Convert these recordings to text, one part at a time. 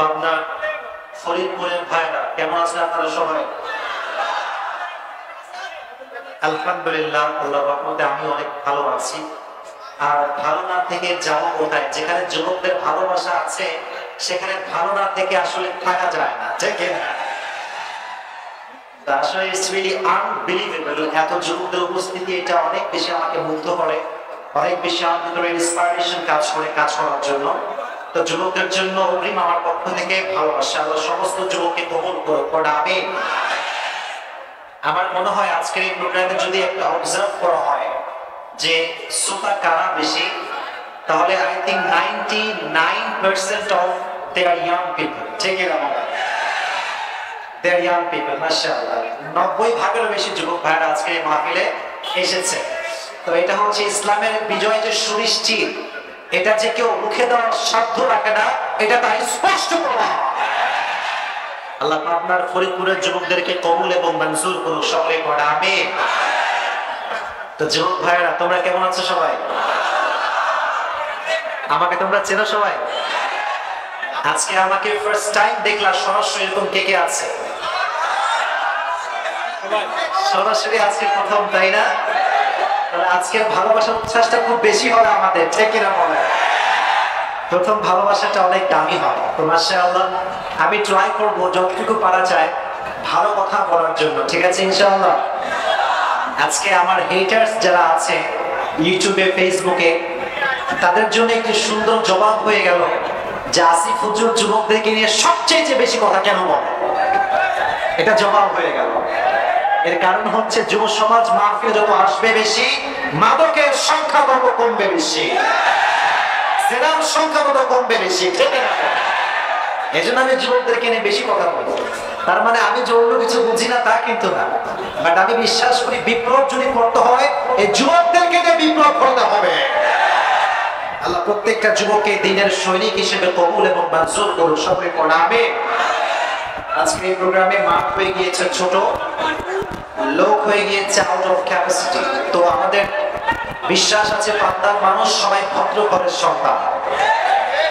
পাবনা ফরিদপুরের ভাইরা কেমন আছেন আপনারা সবাই? আলহামদুলিল্লাহ, আল্লাহর রহমতে আমি অনেক ভালো আছি। আর ভালো না থেকে যাবো কোথায়? যেখানে যুবকদের ভালোবাসা আছে সেখানে ভালো না থেকে আসলে থাকা যায় না, ঠিক না? আসলে ইটস রিয়েলি আনবিলিভেবল, এত যুবকদের উপস্থিতি, এটা অনেক বেশি আমাকে মুগ্ধ করে, অনেক বেশি আমার ভিতরে ইন্সপিরেশন কাজ করে কাজ করার জন্য। তো যুবকদের জন্য অগ্রিম আমার পক্ষ থেকে ভালোবাসা, আল্লাহ সমস্ত যুবককে কবুল করুক। আমিন। আমার মনে হয় আজকের এই প্রোগ্রামে যদি একটা অবজার্ভ করা হয় যে শ্রোতা কারা বেশি, তাহলে I think 99% of they are young people, ঠিক না? দে আর ইয়াং পিপল, মাশাআল্লাহ। 90 ভাগেরও বেশি যুবক ভাইরা আজকে এই মাহফিলে এসেছে। তো এটা হচ্ছে ইসলামের বিজয় যে সুনিশ্চিত, এটা যে কেউ মুখে দেওয়ার সাধ্য রাখে না, এটা তাই স্পষ্ট প্রমাণ। আল্লাহ আপনার ফরিদপুরের যুবকদেরকে কবুল এবং মঞ্জুর করুক, সকলে পড়া আমিন। তো যুবক ভাইরা তোমরা কেমন আছো সবাই? আমাকে তোমরা চেনো সবাই? আজকে আমাকে ফার্স্ট টাইম দেখলা সরাসরি, এরকম কে কে আছে? সরাসরি আজকে প্রথম, তাই না? তাহলে আজকের ভালোবাসার উচ্ছ্বাসটা খুব বেশি হবে আমাদের, ঠিক কিনা বলে? প্রথম ভালোবাসাটা অনেক দামি হয়। তো মাশাআল্লাহ, আমি ট্রাই করবো যতটুকু পারা যায় ভালো কথা বলার জন্য, ঠিক আছে ইনশাআল্লাহ? আজকে আমার হেটার্স যারা আছে ইউটিউবে, ফেসবুকে, তাদের জন্য একটি সুন্দর জবাব হয়ে গেল যে আসিফ হুজুর যুবকদেরকে নিয়ে সবচেয়ে বেশি কথা কেন বলে। এটা জবাব হয়ে গেল। এর কারণ হচ্ছে যুব সমাজ মাহফিলে যত আসবে বেশি, মাদকের সংখ্যা তত কমবে বেশি, জেনার সংখ্যা তত কমবে বেশি, ঠিক না? এই জন্য আমি যুবকদেরকে নিয়ে বেশি কথা বলবো। তার মানে আমি যে অন্য কিছু বুঝি না তা কিন্তু না, বাট আমি বিশ্বাস করি বিপ্লব যদি করতে হয় এই যুবকদেরকে নিয়ে বিপ্লব করতে হবে। আল্লাহ প্রত্যেকটা যুবককে দিনের সৈনিক হিসেবে কবুল এবং মঞ্জুর করুন, সকলে পড়া আমিন। আজকে এই প্রোগ্রামে মাঠ হয়ে গিয়েছে ছোট, লোক হয়ে গিয়েছে আউট অফ ক্যাপাসিটি। তো আমাদের বিশ্বাস আছে পাবনার মানুষ সবাই ভদ্র ঘরের সন্তান,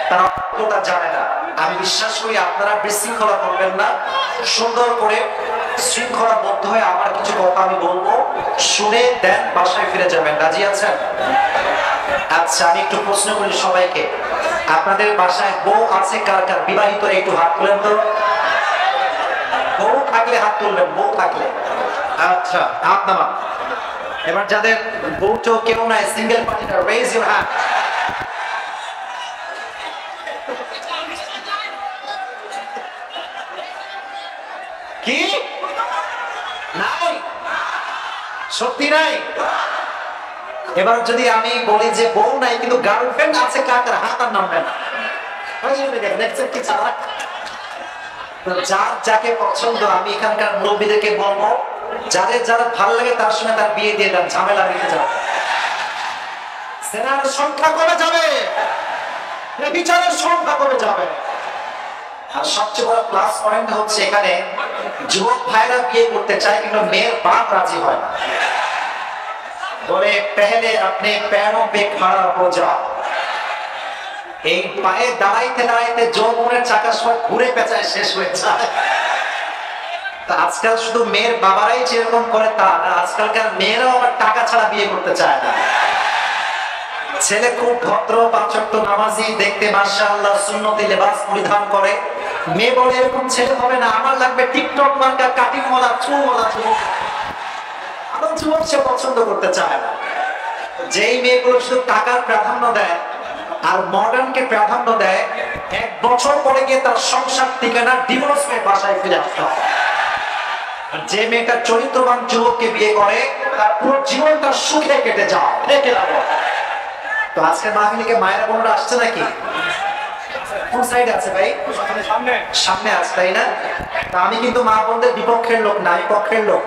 তারা অতটা জানে না। আমি বিশ্বাস করি আপনারা বিশৃঙ্খলা করবেন না, সুন্দর করে শৃঙ্খলাবদ্ধ হয়ে আমার কিছু কথা আমি বলবো, শুনে দেন বাসায় ফিরে যাবেন। রাজি আছেন? আচ্ছা, আমি একটু প্রশ্ন করি সবাইকে, আপনাদের বাসায় বউ আছে কার কার? বিবাহিত একটু হাত তুলেন তো। বউ থাকলে হাত তুলবেন, বউ থাকলে। আচ্ছা, হাত নামান। এবার যাদের বউ তো কেউ নাই, সিঙ্গেল পার্টিটা, রেজ ইউর হ্যান্ড। কি নাই? সত্যি নাই? এবার যদি আমি বলি যে বউ নাই কিন্তু গার্লফ্রেন্ড আছে কার কার? হাত আর নামবে না। যার যাকে পছন্দ, আমি এখানকার মুরব্বীদেরকে বলবো যাদের যারা ভালো লাগে তার সঙ্গে তার বিয়ে দিয়ে দেন, ঝামেলা রেখে যাবে। সেনার সংখ্যা কমে যাবে, বিচারের সংখ্যা কমে যাবে। আর সবচেয়ে বড় প্লাস পয়েন্ট হচ্ছে এখানে যুবক ভাইরা বিয়ে করতে চায় কিন্তু মেয়ের বাপ রাজি হয় না, বলে পেহলে আপনি প্যারোं पे खड़ा हो जाओ। এই পায়ে দাঁড়াইতে দাঁড়াইতে যৌবনের চাকা সব ঘুরে পেঁচায় শেষ হয়ে যায়। আজকাল শুধু মেয়ের বাবারাই যেরকম করে তা না, আজকালকার মেয়েরাও আবার টাকা ছাড়া বিয়ে করতে চায় না। ছেলে খুব ভদ্র, পাঁচ ওয়াক্ত নামাজি, দেখতে মাশাআল্লাহ সুন্নতি লেবাস পরিধান করে, মেয়ে বলে এরকম ছেলে হবে না, আমার লাগবে টিকটক মার্কা কাটিং ওয়ালা চুলওয়ালা যুবক। আরো যুবক সে পছন্দ করতে চায় না। যেই মেয়েগুলো শুধু টাকার প্রাধান্য দেয় আর মডার্নকে প্রাধান্য দেয়, এক বছর পরে গিয়ে তার সংসার টিকে না, ডিভোর্স পেয়ে বাসায় ফিরে আসতে হয়। যে মেয়েটা চরিত্রবান যুবককে বিয়ে করে তার পুরো জীবনটা সুখে কেটে যায়, দেখে না? তো আজকে মাহফিলে মায়েরা বোনরা আসছে নাকি? কোন সাইডে আছে ভাই? সামনে আছে, তাই না? তা আমি কিন্তু মা বোনদের বিপক্ষের লোক না, আমি পক্ষের লোক।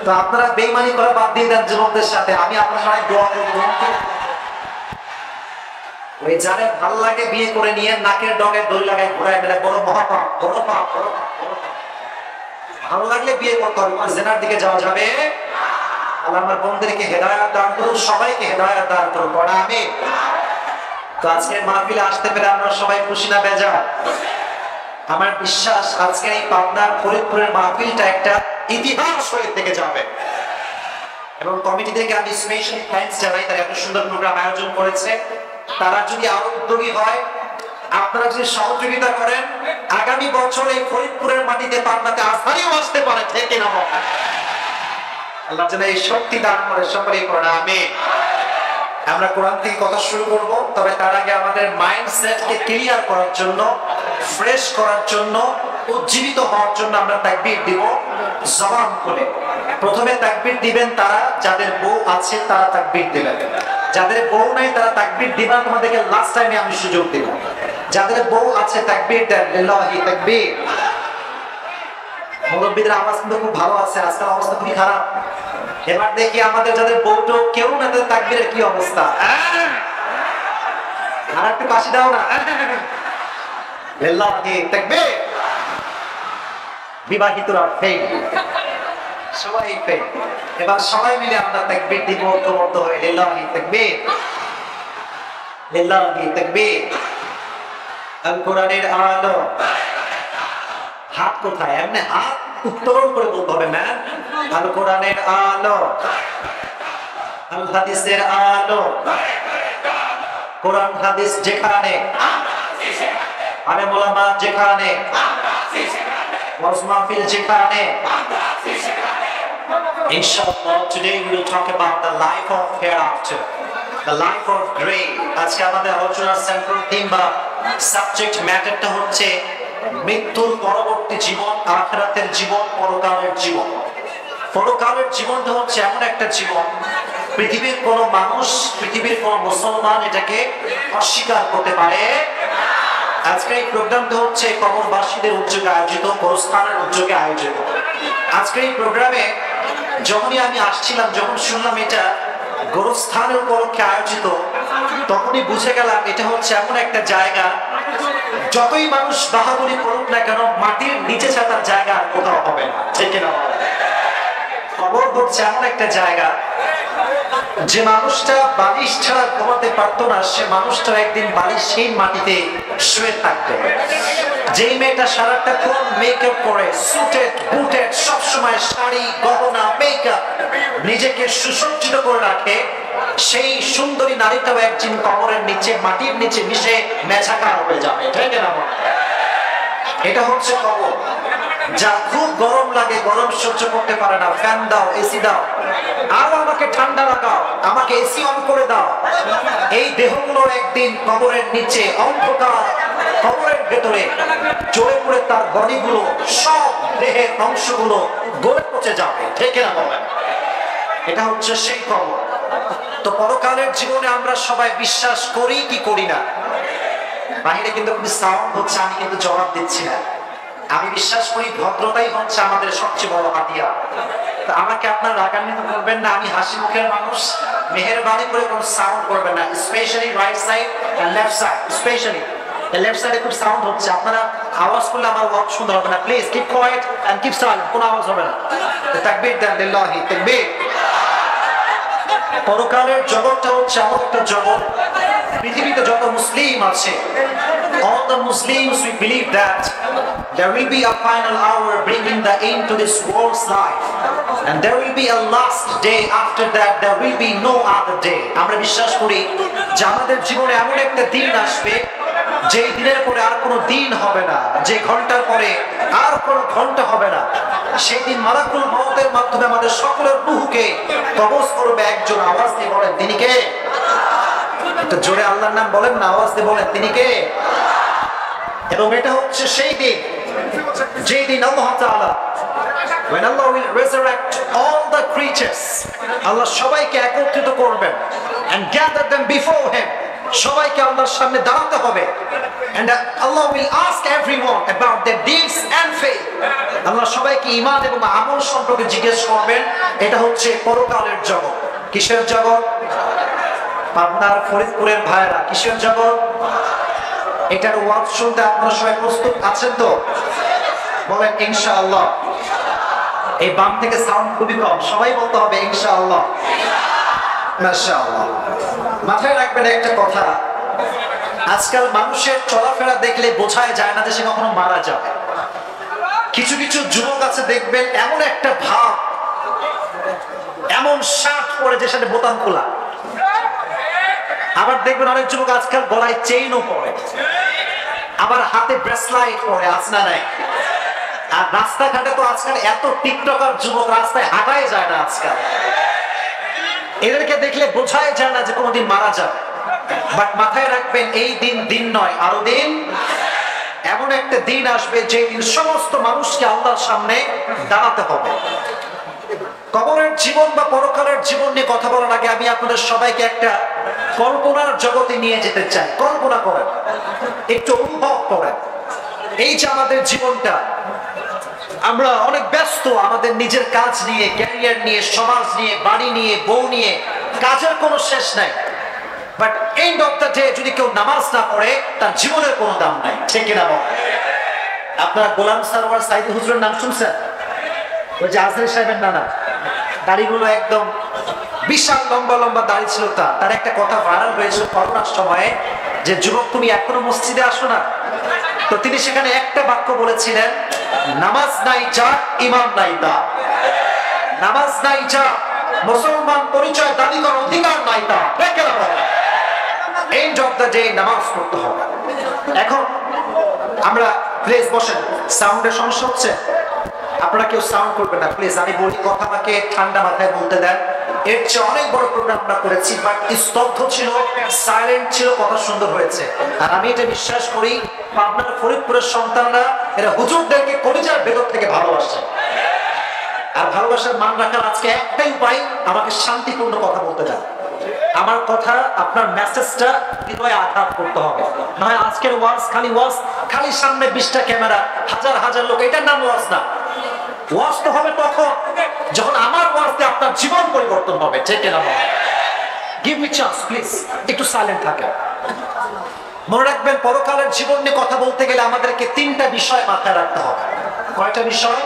তো আপনারা বেইমানি করা বাদ দিয়ে দেন যুবকদের সাথে, আমি আপনার সবাই দোয়া করব। ওই যারে ভাল লাগে বিয়ে করে নিয়ে নাকের ডগে দই লাগায় ঘোরায় বেড়ায়, বড় মহাপাপ, বড় পাপ, বড় পাপ। ভালো লাগলে বিয়ে করতে হবে, জেনার দিকে যাওয়া যাবে। আল্লাহ আমার বোনদেরকে হেদায়েত দান করুন, সবাইকে হেদায়েত দান করুন, পড়া আমিন। তো আজকে মাহফিলে আসতে পেরে আমরা সবাই খুশি না বেজার? আমার বিশ্বাস আজকে এই পাবনার ফরিদপুরের মাহফিলটা একটা ইতিহাস হয়ে থেকে যাবে। এবং কমিটি থেকে আমি স্পেশালি থ্যাঙ্কস জানাই, তারা এত সুন্দর প্রোগ্রাম আয়োজন করেছে। তারা যদি আরো উদ্যোগী হয়, আপনারা যদি সহযোগিতা করেন, আগামী বছর এই ফরিদপুরের মাটিতে পাবনাতে আজহারিও আসতে পারে, ঠিক না? আল্লাহ যেন এই শক্তি দান করে, সকলেই করেন আমিন। আমরা কোরআন থেকে কথা শুরু করব, তবে তার আগে আমাদের মাইন্ডসেটকে ক্লিয়ার করার জন্য, ফ্রেশ করার জন্য, উজ্জীবিত হওয়ার জন্য আমরা তাকবীর দিব জবান খুলে। প্রথমে তাকবীর দিবেন তারা যাদের বউ আছে, তারা তাকবীর দিবেন। যাদের বউ নাই তারা তাকবীর দিবা, তোমাদেরকে লাস্ট টাইমে আমি সুযোগ দেব। যাদের বউ আছে তাকবীর দেন, লিল্লাহি তাকবীর। মুরব্বীদের আওয়াজ কিন্তু খুব ভালো আছে, আজকাল অবস্থা খুবই খারাপ। এবার দেখি আমাদের যাদের বউটো কেউ না, তাদের তাকবীরের কি অবস্থা। আর একটু কাশি দাও না। লিল্লাহি তাকবীর। বিবাহিতরা ফেল, সবাই ফেল। এবার সবাই মিলে আমরা তাকবীর দিব ঐক্যবদ্ধ হয়ে, লিল্লাহি তাকবীর, লিল্লাহি তাকবীর। আল কোরআনের আলো। হাত কোথায়? এমনি হাত উত্তোলন করে বলতে হবে না। আল কোরআনের আলো, আল হাদিসের আলো। কোরআন হাদিস যেখানে, আলেম ওলামা যেখানে, ওয়াজ মাহফিল যেখানে। Inshallah, today we will talk about the life of hereafter, the life of grave. আজকে আমাদের আলোচনার সেন্ট্রাল থিম বা সাবজেক্ট ম্যাটারটা হচ্ছে মৃত্যুর পরবর্তী জীবন, আখিরাতের জীবন, পরকালের জীবন। পরকালের জীবনটা হচ্ছে এমন একটা জীবন, পৃথিবীর কোন মানুষ, পৃথিবীর কোন মুসলমান এটাকে অস্বীকার করতে পারে। আজকে এই প্রোগ্রামটা হচ্ছে কবরবাসীদের উদ্যোগে আয়োজিত, গোরস্থানের উদ্যোগে আয়োজিত। আজকে এই প্রোগ্রামে যখনই আমি আসছিলাম, যখন শুনলাম এটা গোরস্থানের উপলক্ষে আয়োজিত, তখনই বুঝে গেলাম এটা হচ্ছে এমন একটা জায়গা, যতই মানুষ বাহাদুরি করুক না কেন, মাটির নিচে ছাড়ার জায়গা কোথাও হবে না, ঠিক না? কবর হচ্ছে এমন একটা জায়গা, যে মানুষটা বালিশ ছাড়া ঘুমাতে পারতো না, সে মানুষটা একদিন বালিশহীন মাটিতে শুয়ে থাকবে। যেই মেয়েটা সারাটা খুব মেকআপ করে, সুটেড বুটেড, সবসময় শাড়ি গহনা মেকআপ, নিজেকে সুসজ্জিত করে রাখে, সেই সুন্দরী নারীটাও একদিন কবরের নিচে, মাটির নিচে মিশে মেছাকার হয়ে যাবে, ঠিক না? এটা হচ্ছে কবর। যা খুব গরম লাগে, গরম সহ্য করতে পারে না, ফ্যান দাও, এসি দাও, আর আমাকে ঠান্ডা লাগাও, আমাকে এসি অন করে দাও। এই দেহগুলো একদিন কবরের নিচে অন্ধকার, কবরের ভেতরে চলে পড়ে তার বডিগুলো, সব দেহের অংশগুলো গলে পচে যাবে, ঠিক না বলেন? এটা হচ্ছে সেই কবর। তো পরকালের জীবনে আমরা সবাই বিশ্বাস করি কি করি না? বাহিরে কিন্তু খুবই সাউন্ড হচ্ছে, আমি কিন্তু জবাব দিচ্ছি না। আমি বিশ্বাস করি ভদ্রতাই হচ্ছে আমাদের সবচেয়ে বড় হাতিয়ার। তো আমাকে আপনারা রাগান্বিত করবেন না, আমি হাসি মুখের মানুষ। মেহেরবানি করে কোনো সাউন্ড করবেন না, specially right side and left side. Specially left সাইডে খুব সাউন্ড হচ্ছে, আপনারা আওয়াজ করলে আমার ওয়াক সুন্দর হবে না। Please keep quiet and keep silent, কোনো আওয়াজ হবে না। তাকবীর দেন, লিল্লাহি তাকবীর। পরকালের জগৎটা হচ্ছে এমন একটা জগৎ, পৃথিবীতে যত মুসলিম আছে, all the Muslims we believe that there will be a final hour bringing the end to this world's life, and there will be a last day after that, there will be no other day. আমরা বিশ্বাস করি যে আমাদের জীবনে এমন একটা দিন আসবে, যে দিনের পরে আর কোনো দিন হবে না, যে ঘন্টার পরে আর কোনো ঘন্টা হবে না। সেই দিন মালাকুল মউতের মাধ্যমে আমাদের সকলের রূহকে কবজ করবে একজন। আওয়াজ দিয়ে বলেন তিনি কে? একটু জোরে আল্লাহর নাম বলেন না, আওয়াজ দিয়ে বলেন তিনি কে? এবং এটা হচ্ছে সেই দিন, যেই দিন আল্লাহ তাআলা, when Allah will resurrect all the creatures, আল্লাহ সবাইকে একত্রিত করবেন and gather them before him, সবাইকে আল্লাহর সামনে দাঁড়াতে হবে, and Allah will ask everyone about their deeds and faith. আল্লাহ সবাইকে ঈমান এবং আমল সম্পর্কে জিজ্ঞেস করবেন। এটা হচ্ছে পরকালের জগৎ। কিসের জগৎ? পাবনার ফরিদপুরের ভাইরা, কিসের জগৎ? এটার ওয়াজ শুনতে আপনারা সবাই প্রস্তুত আছেন তো? বলেন ইনশাআল্লাহ। এই বাম থেকে সাউন্ড খুবই কম, সবাই বলতে হবে ইনশাআল্লাহ। মাশাআল্লাহ। মাথায় রাখবেন একটা কথা, আজকাল মানুষের চলাফেরা দেখলে বোঝাই যায় না যে সে কখনো মারা যাবে। কিছু কিছু যুবক আছে দেখবেন এমন একটা ভাব, এমন শার্ট পরে যে সাথে বোতাম খোলা। আবার দেখবেন অনেক যুবক আজকাল গলায় চেইনও পরে, আবার হাতে ব্রেসলাইট পরে, আছে না নাই? আর রাস্তাঘাটে তো আজকাল এত টিকটকার যুবক রাস্তায় হাঁটাই যায় না আজকাল। এদেরকে দেখলে বোঝাই যায় না যে কোনোদিন মারা যাবে। বাট মাথায় রাখবেন, এই দিন দিন নয়, আরো দিন। এমন একটা দিন আসবে যে দিন সমস্ত মানুষকে আল্লাহর সামনে দাঁড়াতে হবে। কবরের জীবন বা পরকালের জীবন নিয়ে কথা বলার আগে আমি আপনাদের সবাইকে একটা কল্পনার জগতে নিয়ে যেতে চাই। কল্পনা করেন, একটু অনুভব করেন, এই যে আমাদের জীবনটা, আমরা অনেক ব্যস্ত আমাদের নিজের কাজ নিয়ে, ক্যারিয়ার নিয়ে, সমাজ নিয়ে, বাড়ি নিয়ে, বউ নিয়ে, কাজের কোনো শেষ নাই। But end of the day যদি কেউ নামাজ না পড়ে তার জীবনের কোনো দাম নাই, ঠিক কিনা বল? আপনারা গোলাম সারওয়ার সাইদি হুজুরের নাম শুনছেন? ওই যে আজহারি সাহেবের নানা, দাড়িগুলো একদম বিশাল লম্বা লম্বা দাড়ি ছিল। তার একটা কথা ভাইরাল হয়েছিল করোনার সময়ে, যে যুবক তুমি এখনো মসজিদে আসো না? তো তিনি সেখানে একটা বাক্য বলেছিলেন, নামাজ নাই যা, ইমাম নাই তা। নামাজ নাই যা, মুসলমান পরিচয় দাবি করার অধিকার নাই তা। এন্ড অফ দ্য ডে নামাজ পড়তে হবে। এখন আমরা প্লিজ বসেন, সাউন্ডের সমস্যা হচ্ছে, আপনারা কেউ সাউন্ড করবেন না প্লিজ। আমি বলি কথা আমাকে ঠান্ডা মাথায় বলতে দেন। এর চেয়ে অনেক বড় প্রোগ্রাম আমরা করেছি, বাট স্তব্ধ ছিল, সাইলেন্ট ছিল, কথা সুন্দর হয়েছে। আর আমি এটা বিশ্বাস করি, পাবনার ফরিদপুরের সন্তানরা এরা হুজুরদেরকে কলিজার ভেতর থেকে ভালোবাসে। আর ভালোবাসার মান রাখার আজকে একটাই উপায়, আমাকে শান্তিপূর্ণ কথা বলতে দেন। আমার কথা, আপনার মেসেজটা হৃদয়ে আঘাত করতে হবে। নয় আজকের ওয়াজ খালি সামনে 20টা ক্যামেরা, হাজার হাজার লোক, এটার নাম ওয়াজ না। ওয়াজ তো হবে তখন যখন আমার ওয়াজে আপনার জীবন পরিবর্তন হবে, ঠিক না? গিভ মি চান্স প্লিজ, একটু সাইলেন্ট থাকেন। মনে রাখবেন, পরকালের জীবন নিয়ে কথা বলতে গেলে আমাদেরকে 3টা বিষয় মাথায় রাখতে হবে। কয়টা বিষয়?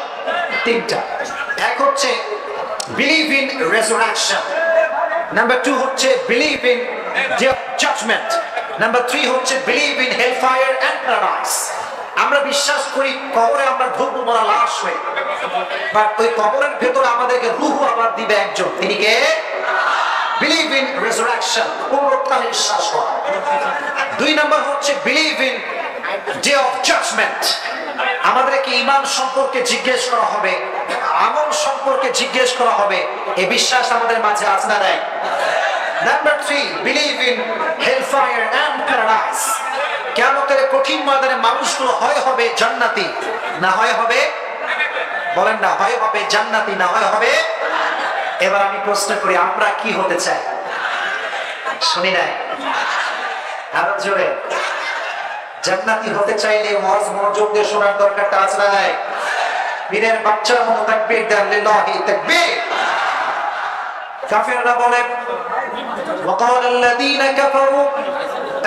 3টা। এক হচ্ছে বিলিভ ইন রেজারেকশন, নাম্বার 2 হচ্ছে বিলিভ ইন জাজমেন্ট, নাম্বার 3 হচ্ছে believe in hellfire and paradise. আমরা বিশ্বাস করি কবরে আমরা ঢুকবো মরা লাশ হয়ে, বাট ওই কবরের ভেতরে আমাদেরকে রূহ আবার দিবে একজন, তিনি কে? বিলিভ ইন রেজারেকশন, পুনরুত্থানে বিশ্বাস করা। 2 নাম্বার হচ্ছে believe in day of judgement. আমাদেরকে ঈমান সম্পর্কে জিজ্ঞেস করা হবে, আমল সম্পর্কে জিজ্ঞেস করা হবে। এই বিশ্বাস আমাদের মাঝে আছে না নাই? Number 3, believe in hellfire and paradise. কিয়ামতের কঠিন ময়দানে মানুষগুলো হয় হবে জান্নাতি, না হয় হবে, বলেন না, হয় হবে জান্নাতি, না হয় হবে। এবার আমি প্রশ্ন করি, আমরা কি হতে চাই? শুনি নাই, আরো জোরে। জান্নাতি হতে চাইলে ওয়াজ মনোযোগ দিয়ে শোনার দরকারটা আছে না নাই? বীরের বাচ্চার মতো তাকবীর দেন, লিল্লাহি তাকবীর। কাফিররা বলে, وقال الذين كفروا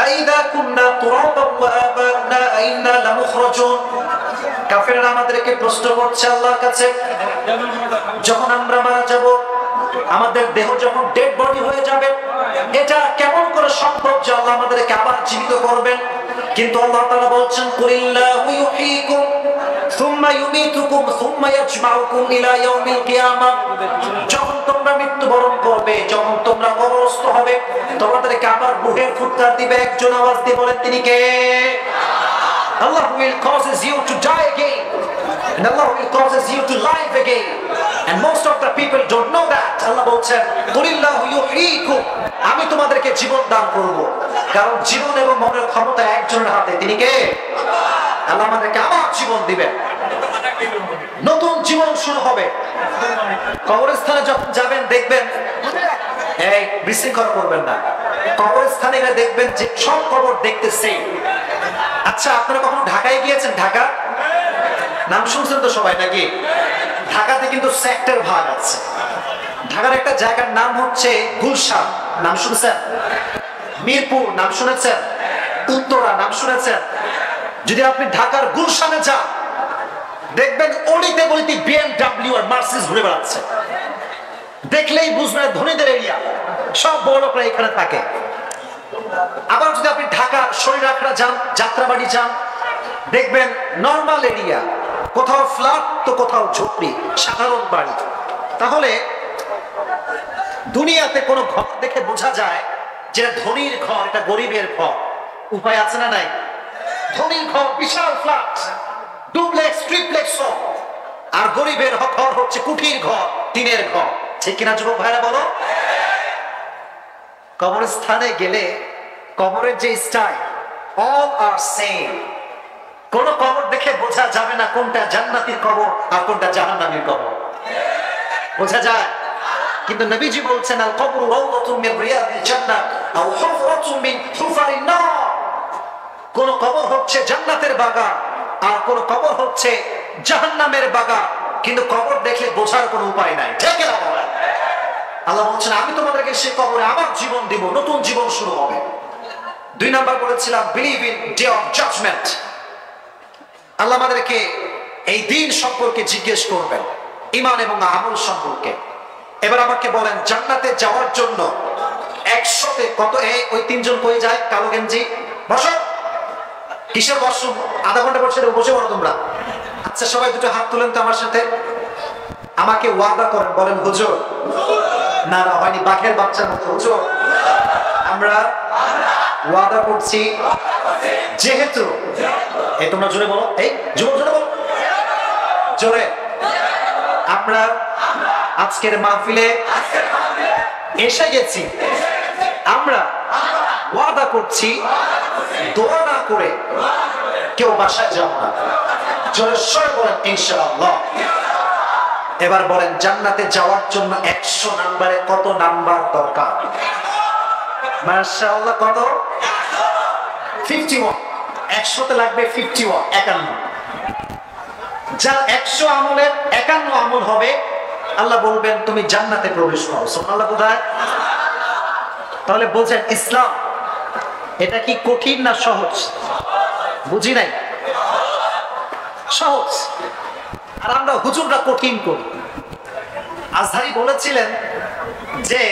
أئذا كنا ترابا وآباؤنا أئنا لمخرجون। কাফিররা আমাদেরকে প্রশ্ন করছে আল্লাহর কাছে, যখন আমরা মারা যাব, আমাদের দেহ যখন ডেড বডি হয়ে যাবে, এটা কেমন করে সম্ভব যে আল্লাহ আমাদেরকে আবার জীবিত করবেন? কিন্তু আল্লাহ তাআলা বলছেন, কুলিল্লাহু ইউহয়িকুম সুম্মা ইউমীতুকুম সুম্মা ইয়াজমাউকুম ইলা ইয়াউমিল কিয়ামাহ। যখন তোমরা মৃত্যুবরণ করবে, যখন তোমরা কবরস্থ হবে, তোমাদেরকে আবার রূহের ফুৎকার দিবে একজন, আওয়াজ দিয়ে বলেন তিনি কে? Allah will causes you to die again, and Allah will causes you to live again, and most of the people don't know that. Allah বলছেন, কুলিল্লাহু ইউহয়িকুম, আমি তোমাদেরকে জীবন দান করব। কারণ জীবন এবং মরণের ক্ষমতা একজনের হাতে, তিনি কে? আল্লাহ আমাদেরকে আবার জীবন দিবেন, নতুন জীবন শুরু হবে। কবরস্থানে যখন যাবেন দেখবেন, এই বিশৃঙ্খলা করবেন না, কবরস্থানে গেলে দেখবেন যে সব কবর দেখতে সেম। আচ্ছা, আপনারা কখনো ঢাকায় গিয়েছেন? ঢাকা নাম শুনছেন তো সবাই নাকি? ঢাকাতে কিন্তু সেক্টর ভাগ আছে। ঢাকার একটা জায়গার নাম হচ্ছে গুলশান, নাম শুনেছেন? মিরপুর নাম শুনেছেন? উত্তরা নাম শুনেছেন? যদি আপনি ঢাকার গুলশানে যান, দেখবেন অলিতে গলিতে BMW আর মার্সিডিজ ঘুরে বেড়াচ্ছে। দেখলেই বুঝবেন ধনীদের এরিয়া, সব বড় লোকরা এখানে থাকে। আবার যদি আপনি ঢাকার শরীরআখড়া যান, যাত্রাবাড়ি যান, দেখবেন নর্মাল এরিয়া, কোথাও ফ্ল্যাট তো কোথাও ঝুপড়ি, সাধারণ বাড়ি। তাহলে দুনিয়াতে কোনো ঘর দেখে বোঝা যায় যে ধনীর ঘর, এটা গরিবের ঘর। উপায় আছে না নাই? ধনীর ঘর বিশাল ফ্ল্যাট, ডুপ্লেক্স ট্রিপ্লেক্স, আর গরিবের ঘর হচ্ছে কুঠির ঘর, টিনের ঘর। ঠিক কিনা যুবক ভাইরা বলো? কবরস্থানে গেলে কবরের যে স্টাইল, অল আর সেম। কোন কবর দেখে বোঝা যাবে না কোনটা জান্নাতীর কবর আর কোনটা জাহান্নামীর কবর। বোঝা যায়? কিন্তু নবীজি বলছেন, আল কবরু রাওদাতুম মিন রিয়াদিল জান্নাহ আও হুফরাতুম মিন হুফারিন নার। কোন কবর হচ্ছে জান্নাতের বাগান আর কোন কবর হচ্ছে জাহান্নামের বাগান। কিন্তু কবর দেখলে বোঝার কোনো উপায় নাই। ঠিক না বলে? আল্লাহ বলছেন, আমি তোমাদেরকে সেই কবরে আবার জীবন দিব, নতুন জীবন শুরু হবে। 2 নাম্বার বলেছিলাম, believe in day of judgement. Allah আমাদেরকে এই দিন সম্পর্কে জিজ্ঞেস করবেন, ঈমান এবং আমল সম্পর্কে। এবার আমাকে বলেন, জান্নাতে যাওয়ার জন্য 100তে কত? ওই 3 জন কই যায়? কালো গেঞ্জি, বসো। কিসের বসো? আধা ঘন্টা বসে বসে পড়ো তোমরা। আচ্ছা, সবাই দুটো হাত তুলেন তো আমার সাথে, আমাকে ওয়াদা করেন, বলেন হুজুর। না না, হয়নি, বাঘের বাচ্চার মতো। হুজুর, আমরা ওয়াদা করছি, যেহেতু এই তোমরা জোরে বলো, এই যুবক জোরে বলো, জোরে। আমরা আজকের মাহফিলে এসে গেছি, আমরা ওয়াদা করছি দোয়া না করে কেউ বাসায় যাব না। জোরে সরে বলেন ইনশাআল্লাহ। এবার বলেন, জান্নাতে যাওয়ার জন্য 100 নাম্বারে কত নাম্বার দরকার? মাশাআল্লাহ, কত? 51। 100তে লাগবে 51, 51। যার 100 আমলের 51 আমল হবে, আল্লাহ বলবেন তুমি জান্নাতে প্রবেশ করো। সুবহানাল্লাহ। বোঝায়? তাহলে বোঝেন, ইসলাম এটা কি কঠিন না সহজ? বুঝি নাই। সহজ। আর আমরা হুজুররা কঠিন করি। আজহারি বলেছিলেন যে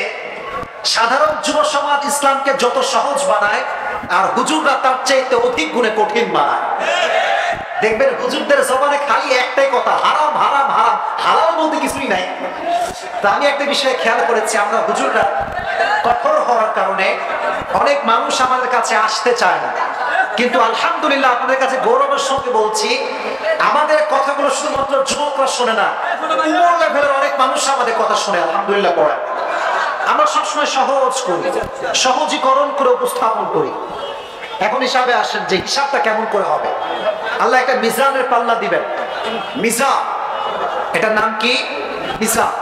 সাধারণ যুব সমাজ ইসলামকে যত সহজ বানায়, আর হুজুররা তার চাইতে অধিক গুণে কঠিন বানায়। দেখবেন হুজুরদের জবানে খালি একটাই কথা, হারাম হারাম হারাম, হালাল বলতে কিছুই নাই। তা আমি একটা বিষয়ে খেয়াল করেছি, আমরা হুজুররা কঠোর হওয়ার কারণে অনেক মানুষ আমাদের কাছে আসতে চায় না। কিন্তু আলহামদুলিল্লাহ, আপনাদের কাছে গৌরবের সঙ্গে বলছি, আমাদের কথাগুলো শুধুমাত্র যুবকরা শোনে না, উপর লেভেলের অনেক মানুষ আমাদের কথা শোনে। আলহামদুলিল্লাহ পড়ে। আমরা সবসময় সহজ করি, সহজীকরণ করে উপস্থাপন করি। এখন হিসাবে আসেন যে হিসাবটা কেমন করে হবে। আল্লাহ একটা মিজানের পাল্লা দিবেন। মিজান, এটার নাম কি? মিজান।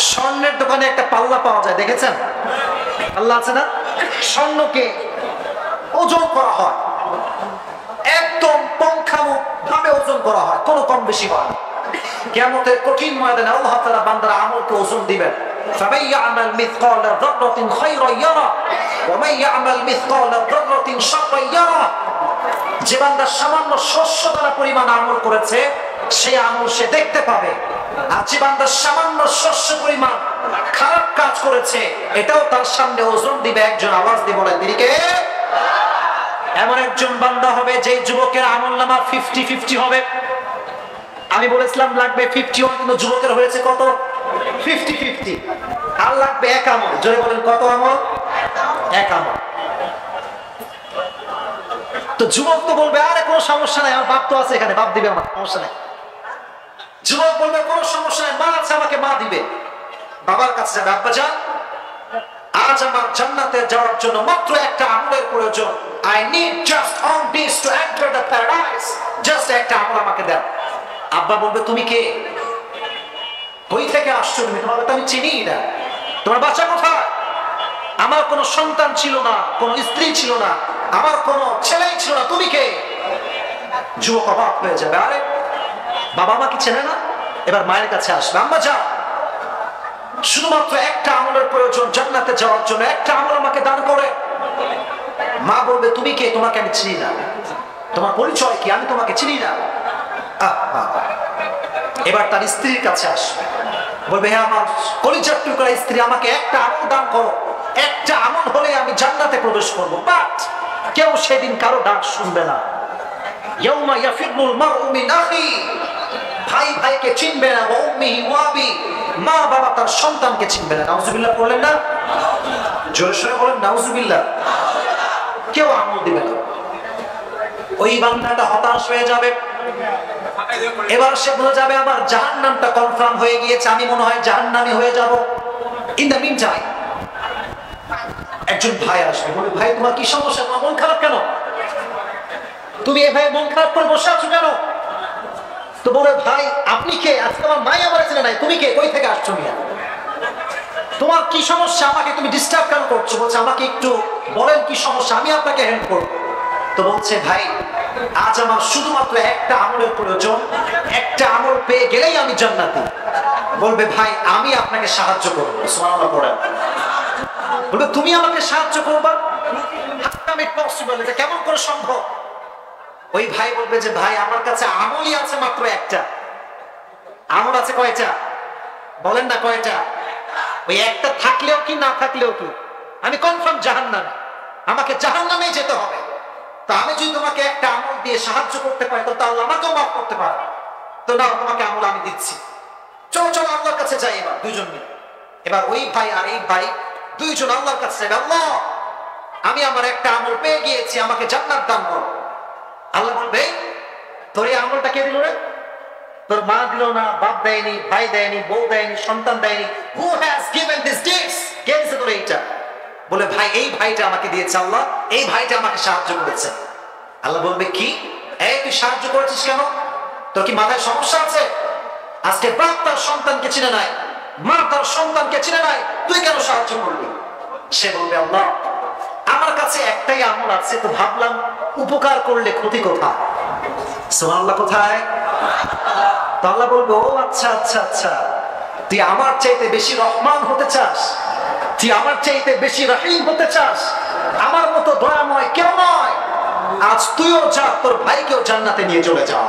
স্বর্ণের দোকানে একটা পাল্লা পাওয়া যায়, দেখেছেন? আল্লাহ আছে না? স্বর্ণকে ওজন করা হয়, একদম পঙ্খানুপুঙ্খ ভাবে ওজন করা হয়, কোনো কম বেশি হয় না। কিয়ামতের কঠিন ময়দানে আল্লাহ তাআলা বান্দার আমলকে ওজন দিবেন। فمن يعمل مثقال ذرة خيرا يره ومن يعمل مثقال ذرة شرا يره। যে বান্দা সামান্য শস্য দ্বারা পরিমাণ আমল করেছে, সেই আমল সে দেখতে পাবে। আর যে বান্দা সামান্য শস্য পরিমাণ খারাপ কাজ করেছে, এটাও তার সামনে ওজন দিবে একজন। আওয়াজ দিয়ে বলেন, তিনি কে? এমন একজন বান্দা হবে যে যুবকের আমলনামা 50-50 হবে। আমি বলেছিলাম লাগবে 51, কিন্তু যুবকের হয়েছে কত? 50-50। আর লাগবে 1 আমল। জোরে বলেন, কত আমল? 1 আমল। তো যুবক তো বলবে, আরে কোনো সমস্যা নাই, আমার বাপ তো আছে এখানে, বাপ দিবে, আমার সমস্যা নাই। যুবক বলবে, কোনো সমস্যা নাই, মা আছে, আমাকে মা দিবে। বাবার কাছে যাবে, আব্বা যান, আজ আমার জান্নাতে যাওয়ার জন্য মাত্র একটা আমলের প্রয়োজন। I need just on this to enter the paradise. Just একটা আমল আমাকে দেন। আব্বা বলবে, তুমি কে? কই থেকে আসছো তুমি? তোমাকে তো আমি চিনি না। তোমার বাচ্চা কোথায়? আমার কোনো সন্তান ছিল না, কোনো স্ত্রী ছিল না, আমার কোনো ছেলেই ছিল না, তুমি কে? যুবক অবাক হয়ে যাবে, আরে বাবা আমাকে চেনে না। এবার মায়ের কাছে আসবে, আম্মা যাও, শুধুমাত্র একটা আমলের প্রয়োজন জান্নাতে যাওয়ার জন্য, একটা আমল আমাকে দান করে। মা বলবে, তুমি কে? তোমাকে আমি চিনি না। তোমার পরিচয় কি? আমি তোমাকে চিনি না। এবার তার স্ত্রীর কাছে আসবে, বলবে, হ্যাঁ আমার কলিজার টুকরা স্ত্রী, আমাকে একটা আমল দান করো, একটা আমল হলে আমি জান্নাতে প্রবেশ করব। বাট কেউ সেদিন কারো ডাক শুনবে না। ইয়াউমা ইয়াফিরুল মারউ মিন আখি, ভাই ভাইকে চিনবে না, ওয়া উম্মিহি ওয়া আবি, মা বাবা তার সন্তানকে চিনবে না। নাউজুবিল্লাহ বললেন না? জোরে সোরে বলেন নাউজুবিল্লাহ। কেউ আমল দিবে না। ওই বান্দাটা হতাশ হয়ে যাবে। এবার সে বলে যাবে আমার জাহান্নামটা কনফার্ম হয়ে গিয়েছে, আমি মনে হয় জাহান্নামী হয়ে যাব। ইন দ্য মিন টাইম একজন ভাই আসবে, বলে ভাই তোমার কি সমস্যা, তোমার মন খারাপ কেন, তুমি এভাবে মন খারাপ করে বসে আছো কেন? তো বলে ভাই আপনি কে, আজকে আমার মাই আমার ছেলে নাই, তুমি কে, কই থেকে আসছো মিয়া, তোমার কি সমস্যা, আমাকে তুমি ডিস্টার্ব কেন করছো? বলছে আমাকে একটু বলেন কি সমস্যা, আমি আপনাকে হেল্প করবো। তো বলছে ভাই আজ আমার শুধুমাত্র একটা আমলের প্রয়োজন, একটা আমল পেয়ে গেলেই আমি জান্নাতি। বলবে ভাই আমি আপনাকে সাহায্য করবো। সুবহানাল্লাহ পড়েন। বলবে তুমি আমাকে সাহায্য করবা, এটা কেমন করে সম্ভব? ওই ভাই বলবে যে ভাই আমার কাছে আমলই আছে মাত্র একটা। আমল আছে কয়টা বলেন না, কয়টা? ওই একটা থাকলেও কি না থাকলেও কি, আমি কনফার্ম জাহান্নামে, আমাকে জাহান্নামেই যেতে হবে। তা আমি যদি তোমাকে একটা আমল দিয়ে সাহায্য করতে পারি তো আল্লাহ আমাকেও মাফ করতে পারে। তো না, তোমাকে আমল আমি দিচ্ছি, চলো চলো আল্লাহর কাছে যাই। এবার দুইজন মিলে, এবার ওই ভাই আর এই ভাই দুইজন আল্লাহর কাছে যাবে। আল্লাহ আমি আমার একটা আমল পেয়ে গিয়েছি, আমাকে জান্নাত দান করো। আল্লাহ বলবে তোর এই আমলটা কে দিল রে? তোর মা দিল না, বাপ দেয়নি, ভাই দেয়নি, বউ দেয়নি, সন্তান দেয়নি। Who has given this gifts? কে দিয়েছে তোর এইটা? বলে ভাই এই ভাইটা আমাকে দিয়েছে আল্লাহ, এই ভাইটা আমাকে সাহায্য করেছে। আল্লাহ বলবে কি, এই তুই সাহায্য করেছিস কেন? তোর কি মাথায় সমস্যা আছে? আজকে বাপ তার সন্তানকে চিনে নাই, মা তার সন্তানকে চিনে নাই, তুই কেন সাহায্য করবি? সে বলবে আল্লাহ আমার কাছে একটাই আমল আছে, তো ভাবলাম উপকার করলে ক্ষতি কোথায়? সুবহানাল্লাহ কোথায়? তো আল্লাহ বলবে ও আচ্ছা আচ্ছা আচ্ছা, তুই আমার চাইতে বেশি রহমান হতে চাস, তুই আমার চাইতে বেশি রহিম হতে চাস, আমার মতো দয়াময় কেউ নয়, আজ তুইও যা, তোর ভাইকেও জান্নাতে নিয়ে চলে যা।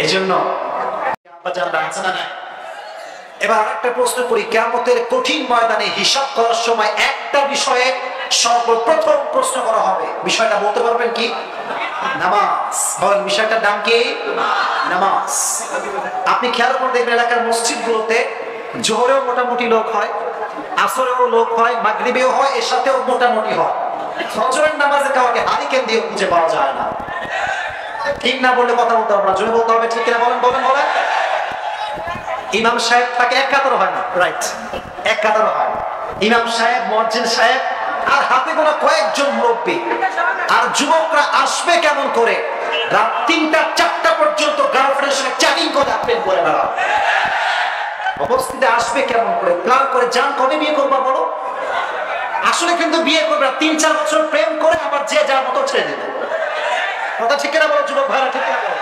এই জন্য এবার আরেকটা প্রশ্ন করি, কিয়ামতের কঠিন ময়দানে হিসাব করার সময় একটা বিষয়ে সর্বপ্রথম প্রশ্ন করা হবে, বিষয়টা বলতে পারবেন কি? নামাজ। বলেন বিষয়টার নাম কি? নামাজ। আপনি খেয়াল করে দেখবেন এলাকার মসজিদগুলোতে জোহরেও মোটামুটি লোক হয়, আসরেও লোক হয়, মাগরিবেও হয়, এর সাথেও মোটামুটি হয়। ফজরের নামাজে কাউকে হারিকেন দিয়ে খুঁজে পাওয়া যায় না। ঠিক না বললে কথা বলতে হবে না, জোরে বলতে হবে, ঠিক না? বলেন বলেন বলেন। ইমাম সাহেব থাকে এক কাতারও হয় না, রাইট, এক কাতারও হয়। ইমাম সাহেব, মুয়াজ্জিন সাহেব, আর হাতে গোনা কয়েকজন মুরব্বী। আর যুবকরা আসবে কেমন করে? রাত ৩টা ৪টা পর্যন্ত গার্লফ্রেন্ডের সঙ্গে চ্যাটিং করে প্রেম করে বেড়াও। উপস্থিতি আসবে কেমন করে? প্ল্যান করে যান, কবে বিয়ে করবা বলো? আসলে কিন্তু বিয়ে করবে ৩-৪ বছর প্রেম করে আবার যে যার মতো ছেড়ে দেবে। কথা ঠিক না বলো যুবক ভাইরা, ঠিক না বলো?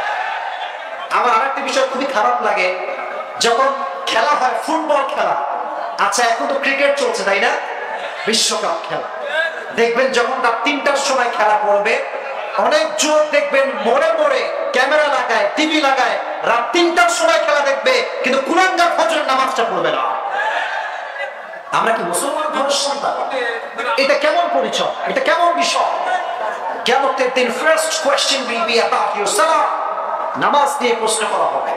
আমার আরেকটা বিষয় খুবই খারাপ লাগে, যখন খেলা হয় ফুটবল খেলা, আচ্ছা এখন তো ক্রিকেট চলছে তাই না, বিশ্বকাপ খেলা, দেখবেন যখন রাত ৩টার সময় খেলা পড়বে, অনেক যুবক দেখবেন মোড়ে মোড়ে ক্যামেরা লাগায়, টিভি লাগায়, রাত ৩টার সময় খেলা দেখবে, কিন্তু কুলাঙ্গার ফজরের নামাজটা পড়বে না। আমরা কি মুসলমান ঘরের সন্তান? এটা কেমন পরিচয়, এটা কেমন বিষয়? কিয়ামতের দিন first question will be about your সালাত, নামাজ নিয়ে প্রশ্ন করা হবে।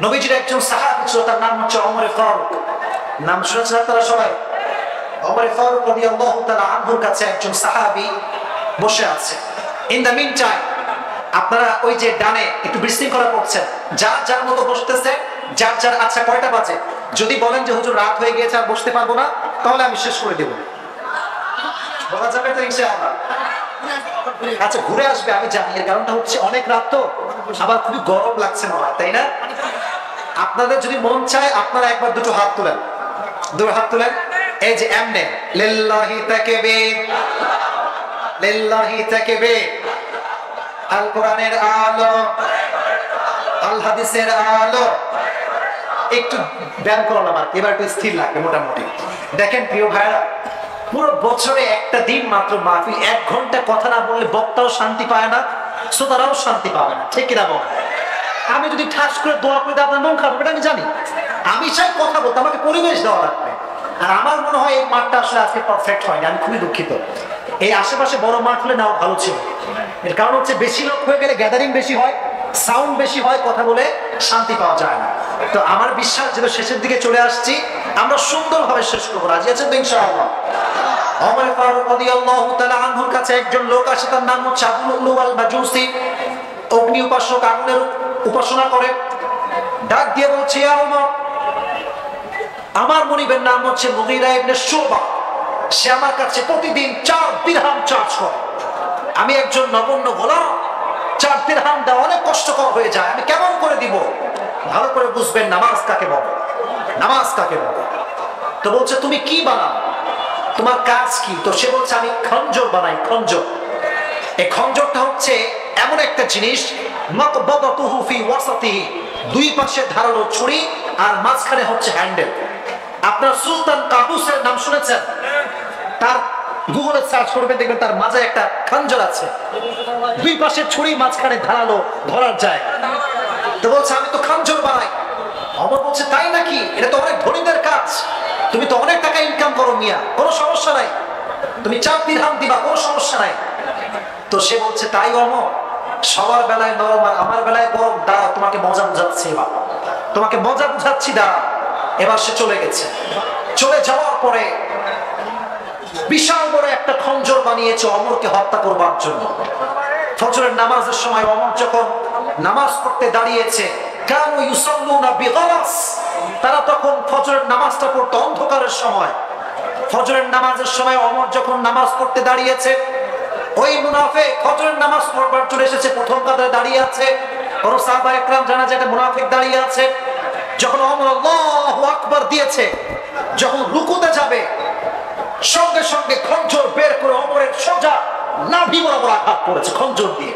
নবীজির একজন সাহাবী ছিল, তার নাম হচ্ছে ওমর ফারুক। নাম শুনেছেন আপনারা সবাই? ওমর ফারুক রাদিয়াল্লাহু তাআলা আনহুর কাছে একজন সাহাবী বসে আছে। ইন দ্য মিন টাইম আপনারা ওই যে ডানে একটু বিশৃঙ্খলা করছেন, যার যার মতো বসতেছে, যার যার। আচ্ছা কয়টা বাজে? যদি বলেন যে হুজুর রাত হয়ে গিয়েছে আর বসতে পারবো না, তাহলে আমি শেষ করে দেব, বলা যাবে তো ইনশাআল্লাহ? আচ্ছা ঘুরে আসবে, আমি জানি। এর কারণটা হচ্ছে অনেক রাত তো, আবার খুবই গরম লাগছে মনে হয়, তাই না? আপনাদের যদি মন চায় আপনারা একবার দুটো হাত তুলেন, দুটো হাত তুলেন, এই যে এমনে লিল্লাহি তাকবীর, লিল্লাহি তাকবীর, আল কোরআনের আলো, আল হাদিসের আলো। একটু ব্যায়াম করলাম আর এবার একটু স্থির লাগবে মোটামুটি। দেখেন প্রিয় ভাইরা, পুরো বছরে একটা দিন মাত্র মাহফিল, 1 ঘন্টা কথা না বললে বক্তাও শান্তি পায় না, শ্রোতারাও শান্তি পাবে না, ঠিক কিনা বল? আমি যদি ঠাস করে দোয়া করে আপনার মন খারাপ, এটা আমি জানি। আমি চাই কথা বলতে, আমাকে পরিবেশ দেওয়া লাগবে। আর আমার মনে হয় এই মাঠটা আসলে আজকে পারফেক্ট হয়নি, আমি খুবই দুঃখিত। এই আশেপাশে বড় মাঠ হলে নাও ভালো ছিল। এর কারণ হচ্ছে বেশি লোক হয়ে গেলে গ্যাদারিং বেশি হয়, সাউন্ড বেশি হয়, কথা বলে শান্তি পাওয়া যায় না। তো আমার বিশ্বাস যেহেতু শেষের দিকে চলে আসছি, আমরা সুন্দরভাবে শেষ করবো। রাজি আছেন তো ইনশাআল্লাহ? ওমর ফারুক রাদিয়াল্লাহু তাআলা আনহুর কাছে একজন লোক আসে, তার নাম হচ্ছে আবু লুলু আল মাজুসি। অগ্নি উপাসক, আগুনের উপাসনা করে। ডাক দিয়ে বলছে, ইয়া ওমর, আমার মনিবের নাম হচ্ছে মুগীরা ইবনে শুবা। সে আমার কাছে প্রতিদিন 4 দিরহাম চার্জ করে। আমি একজন নগণ্য গোলাম, 4 দিরহাম দেওয়া অনেক কষ্টকর হয়ে যায়, আমি কেমন করে দিব? ভালো করে বুঝবেন নামাজ কাকে বলে, নামাজ কাকে বলে। তো বলছে, তুমি কি বানাও, তোমার কাজ কি? তো সে বলছে, আমি খঞ্জর বানাই, খঞ্জর। এই খঞ্জরটা হচ্ছে এমন একটা জিনিস, মাকবাদাতুহু ফি ওয়াসাতিহি, দুই পাশে ধারালো ছুরি আর মাঝখানে হচ্ছে হ্যান্ডেল। আপনার সুলতান কাবুসের নাম শুনেছেন? তার গুগলে সার্চ করবে, দেখবেন তার মাঝে একটা খঞ্জর আছে, দুই পাশে ছুরি, মাঝখানে ধারালো, ধরার যায়। তো বলছে, আমি তো খঞ্জর বানাই। অমর বলছে, তাই নাকি? এটা তো অনেক ধনীদের কাজ, তুমি তো অনেক টাকা ইনকাম করো মিয়া, কোনো সমস্যা নাই, তুমি 4 দিরহাম দিবা, কোনো সমস্যা নাই। তো সে বলছে, তাই অমর? সবার বেলায় নরম আর আমার বেলায় গরম, দাঁড়া তোমাকে মজা বুঝাচ্ছি, এবার তোমাকে মজা বুঝাচ্ছি, দাঁড়া। এবার সে চলে গেছে। চলে যাওয়ার পরে বিশাল বড় একটা খঞ্জর বানিয়েছে অমরকে হত্যা করবার জন্য। ফজরের নামাজের সময় অমর যখন নামাজ পড়তে দাঁড়িয়েছে, কানু ইউসাল্লুনা বিগালাস, তারা তখন ফজরের নামাজটা পড়তো অন্ধকারের সময়। ফজরের নামাজের সময় অমর যখন নামাজ পড়তে দাঁড়িয়েছে, ওই মুনাফিক ফজরের নামাজ পড়বার চলে এসেছে, প্রথম কাতারে দাঁড়িয়ে আছে। কোন সাহাবা একরাম জানা যায় একটা মুনাফিক দাঁড়িয়ে আছে। যখন অমর আল্লাহু আকবার দিয়েছে, যখন রুকুতে যাবে, সঙ্গে সঙ্গে খঞ্জর বের করে অমরের সোজা নাভি বরাবর আঘাত করেছে খঞ্জর দিয়ে।